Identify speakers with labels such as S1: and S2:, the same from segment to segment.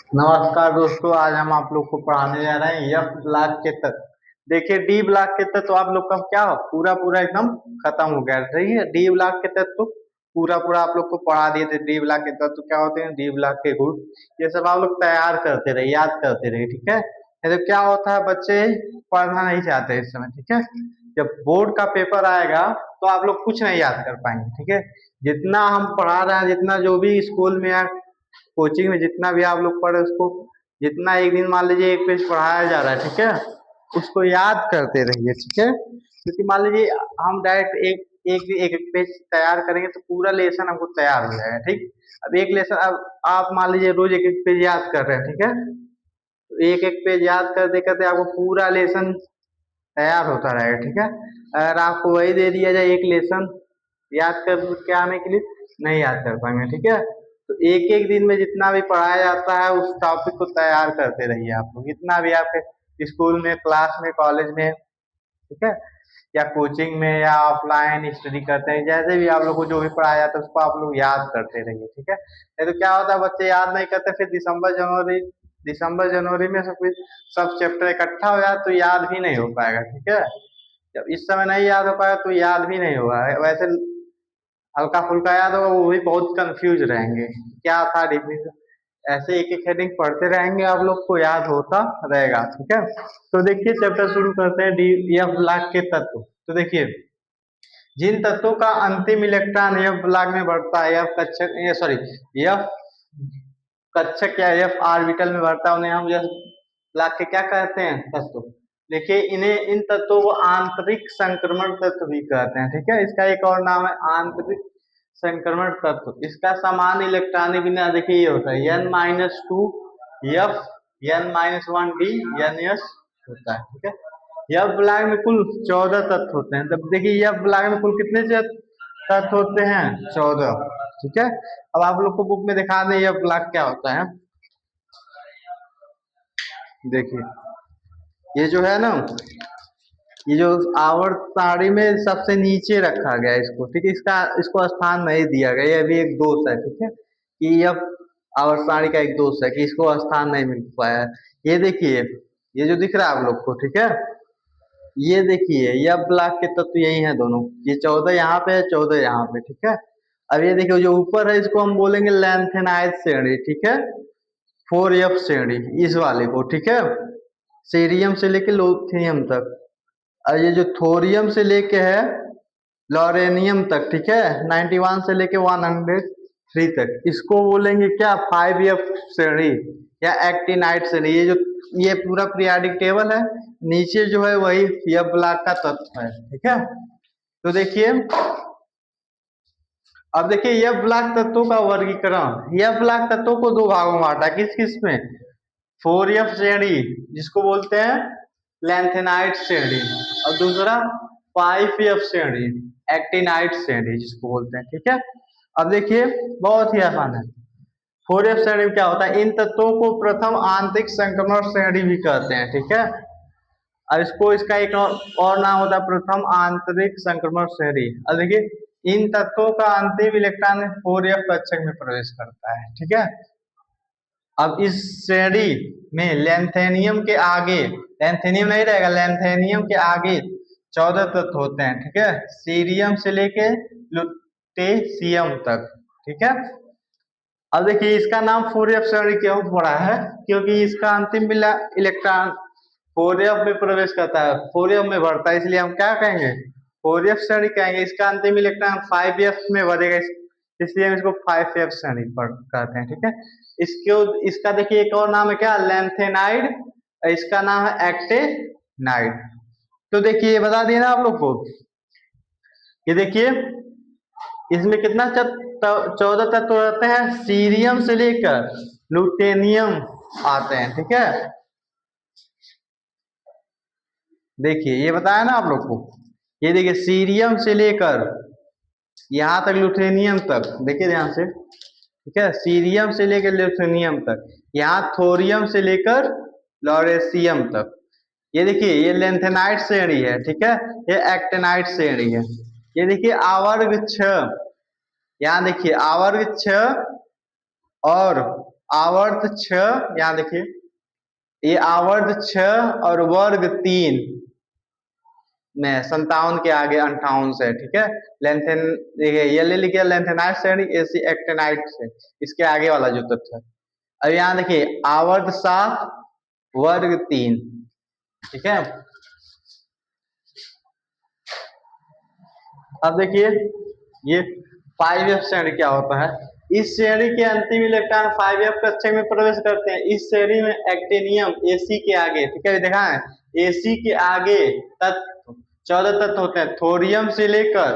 S1: नमस्कार दोस्तों, आज हम आप लोग को पढ़ाने जा रहे हैं एफ ब्लॉक के तत्व। देखिए डी ब्लॉक के तत्व आप लोग का क्या पूरा पूरा एकदम खत्म हो गया। ठीक है, डी ब्लॉक के तत्व पूरा पूरा आप लोग को पढ़ा दिए थे। डी ब्लॉक के तत्व क्या होते हैं, डी ब्लॉक के गुण, ये सब आप लोग तैयार करते रहे, याद करते रहे। ठीक है, नहीं तो क्या होता है, बच्चे पढ़ना नहीं चाहते इस समय। ठीक है, जब बोर्ड का पेपर आएगा तो आप लोग कुछ नहीं याद कर पाएंगे। ठीक है, जितना हम पढ़ा रहे हैं, जितना जो भी स्कूल में या कोचिंग में जितना भी आप लोग पढ़े उसको, जितना एक दिन मान लीजिए एक पेज पढ़ाया जा रहा है, ठीक है, उसको याद करते रहिए। ठीक है, क्योंकि मान लीजिए हम डायरेक्ट एक पेज तैयार करेंगे तो पूरा लेसन हमको तैयार हो जाएगा। ठीक, अब एक लेसन, अब आप मान लीजिए रोज एक एक पेज याद कर रहे हैं। ठीक है, तो एक एक पेज याद करते करते आपको पूरा लेसन तैयार होता रहेगा। ठीक है, अगर आपको वही दे दिया जाए एक लेसन याद कर के आने के लिए, नहीं याद कर पाएंगे। ठीक है, तो एक एक दिन में जितना भी पढ़ाया जाता है उस टॉपिक को तैयार करते रहिए आप लोग, जितना भी आपके स्कूल में, क्लास में, कॉलेज में। ठीक है, या कोचिंग में या ऑफलाइन स्टडी करते हैं, जैसे भी आप लोग को जो भी पढ़ाया जाता है उसको आप लोग याद करते रहिए। ठीक है, नहीं तो क्या होता है, बच्चे याद नहीं करते, फिर दिसंबर जनवरी में सब चैप्टर इकट्ठा हो जाए तो याद भी नहीं हो पाएगा। ठीक है, जब इस समय नहीं याद हो पाएगा तो याद भी नहीं होगा। वैसे हल्का फुल्का याद होगा, वो भी बहुत कंफ्यूज रहेंगे, क्या था डिफिनेशन। ऐसे एक एक हेडिंग पढ़ते रहेंगे, आप लोग को याद होता रहेगा। ठीक है, तो देखिए चैप्टर शुरू करते हैं, डी एफ ब्लॉक के तत्व। तो देखिए, जिन तत्वों का अंतिम इलेक्ट्रॉन एफ ब्लॉक में बढ़ता है, एफ कक्षक, एफ कक्षक या एफ ऑर्बिटल में बढ़ता है, उन्हें हम एफ ब्लॉक के क्या कहते हैं, तत्व। देखिए इन्हें, इन तत्वों को आंतरिक संक्रमण तत्व भी कहते हैं। ठीक है, इसका एक और नाम है आंतरिक संक्रमण तत्व। इसका समान इलेक्ट्रॉनिक विन्यास देखिए ये होता है n-2 F n-1 D ns होता है। ठीक है, एफ ब्लॉक में कुल 14 तत्व होते हैं। तब देखिए एफ ब्लॉक में कुल कितने तत्व होते हैं, 14। ठीक है, अब आप लोग को बुक में दिखा दें एफ ब्लॉक क्या होता है। देखिए ये जो है ना, ये जो आवर्त सारणी में सबसे नीचे रखा गया है इसको। ठीक है, इसको स्थान नहीं दिया गया, ये भी एक दोष है। ठीक है, कि यह आवर्त सारणी का एक दोष है कि इसको स्थान नहीं मिल पाया है। ये देखिए, ये जो दिख रहा है आप लोग को, ठीक है, ये देखिए यह ब्लॉक के तत्व यही है दोनों, ये 14 यहाँ पे है, 14 यहाँ पे। ठीक है, अब ये देखिए जो ऊपर है इसको हम बोलेंगे लैंथेनाइड श्रेणी। ठीक है, 4F श्रेणी इस वाले को। ठीक है, सीरियम से लेके लुथेनियम तक, और ये जो थोरियम से लेके है लॉरेनियम तक। ठीक है, 91 से लेके 103 तक, इसको बोलेंगे क्या, 5F श्रेणी या एक्टिनाइड श्रेणी। ये जो ये पूरा पीरियोडिक टेबल है, नीचे जो है वही एफ ब्लॉक का तत्व है। ठीक है, तो देखिए, अब देखिए एफ ब्लॉक तत्वों का वर्गीकरण, एफ ब्लॉक तत्वों को दो भागों में बांटा, किस किस में, 4F श्रेणी जिसको बोलते हैं लैंथेनाइड श्रेणी, और दूसरा 5F श्रेणी एक्टिनाइड श्रेणी जिसको बोलते हैं। ठीक है, अब देखिए बहुत ही आसान है। 4F श्रेणी में क्या होता है, इन तत्वों को प्रथम आंतरिक संक्रमण श्रेणी भी कहते हैं। ठीक है, और इसका एक और नाम होता है प्रथम आंतरिक संक्रमण श्रेणी। अब देखिए इन तत्वों का अंतिम इलेक्ट्रॉन 4F कक्षक में प्रवेश करता है। ठीक है, अब इस श्रेणी में लैंथेनियम के आगे, लैंथेनियम नहीं रहेगा, लैंथेनियम के आगे 14 तत्व होते हैं। ठीक है, सीरियम से लेके लुटेशियम तक। ठीक है, अब देखिए इसका नाम 4F श्रेणी क्यों पड़ा है, क्योंकि इसका अंतिम इलेक्ट्रॉन 4F में प्रवेश करता है, 4F में बढ़ता है, इसलिए हम क्या कहेंगे, 4F श्रेणी कहेंगे। इसका अंतिम इलेक्ट्रॉन 5F में बढ़ेगा, इसलिए हम इसको 5F श्रेणी कहते हैं। ठीक है, इसका देखिए एक और नाम है क्या, लैंथेनाइड, इसका नाम है एक्टेनाइड। तो देखिए ये बता दिया ना आप लोग को, ये देखिए इसमें कितना 14 तत्व रहते हैं, सीरियम से लेकर लुटेनियम आते हैं। ठीक है, देखिए ये बताया ना आप लोग को, ये देखिए सीरियम से लेकर यहां तक लुथेनियम तक, देखिए ध्यान से। ठीक है, सीरियम से लेकर लुथेनियम तक, यहाँ थोरियम से लेकर लॉरेशियम तक। ये देखिए ये लेंथेनाइड श्रेणी है। ठीक है, ये एक्टेनाइड श्रेणी है। ये देखिए आवर्ग 6, यहाँ देखिए आवर्ग 6 और आवर्त 6, यहाँ देखिए ये आवर्त 6 और वर्ग 3 में 57 के आगे 58 से, ठीक है। लेंथेन देखिए ये ले लिखिए लेंथेनाइट श्रेणी एसी एक्टेनाइट से, इसके आगे वाला जो तथ्य है। अब यहाँ देखिए आवर्त 7 वर्ग 3, ठीक है। अब देखिए ये 5f श्रेणी क्या होता है। इस श्रेणी के अंतिम इलेक्ट्रॉन 5f कक्षक में प्रवेश करते हैं। इस श्रेणी में एक्टिनियम Ac के आगे, ठीक है, देखा है Ac के आगे तत्व 14 तत्व होते हैं, थोरियम से लेकर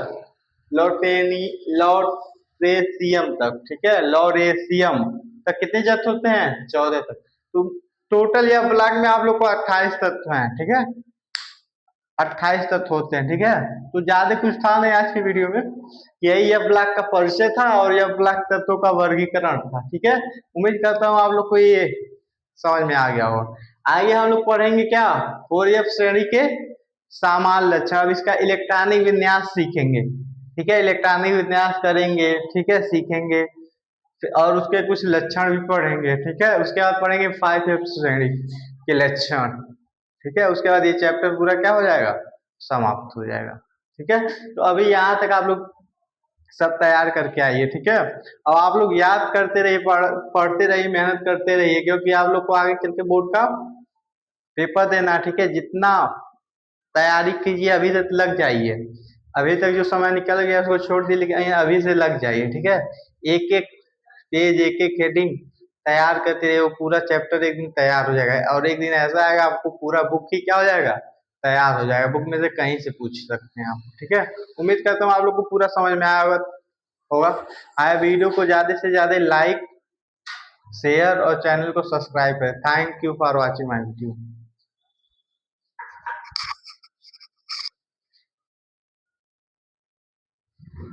S1: लॉरेशियम तक, ठीक है, लॉरेशियम तक कितने तत्व होते हैं? 14 तत्व। तो टोटल यह ब्लॉक में आप लोग को 28 तत्व हैं, ठीक है, 28 तत्व होते हैं, ठीक है। तो ज्यादा कुछ था नहीं आज की वीडियो में, यही यह ब्लॉक का परिचय था और यह ब्लॉक तत्वों का वर्गीकरण था, ठीक है। उम्मीद करता हूँ आप लोग को ये समझ में आ गया होगा। आगे हम लोग पढ़ेंगे क्या 4f श्रेणी के सामान्य लक्षण। अब इसका इलेक्ट्रॉनिक विन्यास सीखेंगे, ठीक है, इलेक्ट्रॉनिक विन्यास करेंगे, ठीक है, सीखेंगे और उसके कुछ लक्षण भी पढ़ेंगे, ठीक है। उसके बाद पढ़ेंगे 5f श्रेणी के लक्षण, ठीक है। उसके बाद ये चैप्टर पूरा क्या हो जाएगा? समाप्त हो जाएगा, ठीक है। तो अभी यहाँ तक आप लोग सब तैयार करके आइए, ठीक है। अब आप लोग याद करते रहिए, पढ़ते रहिए, मेहनत करते रहिए, क्योंकि आप लोग को आगे चल के बोर्ड का पेपर देना, ठीक है। जितना तैयारी कीजिए अभी तक लग जाइए, अभी तक जो समय निकल गया उसको छोड़ दिए, लेकिन अभी से लग जाइए, ठीक है। एक एक पेज, एक एक हेडिंग तैयार करते रहिए, वो पूरा चैप्टर एक दिन तैयार हो जाएगा और एक दिन ऐसा आएगा आपको पूरा बुक ही क्या हो जाएगा? तैयार हो जाएगा। बुक में से कहीं से पूछ सकते हैं आप, ठीक है। उम्मीद करता हूँ आप लोग को पूरा समझ में आया होगा। आया वीडियो को ज्यादा से ज्यादा लाइक, शेयर और चैनल को सब्सक्राइब करें। Thank you for watching my video.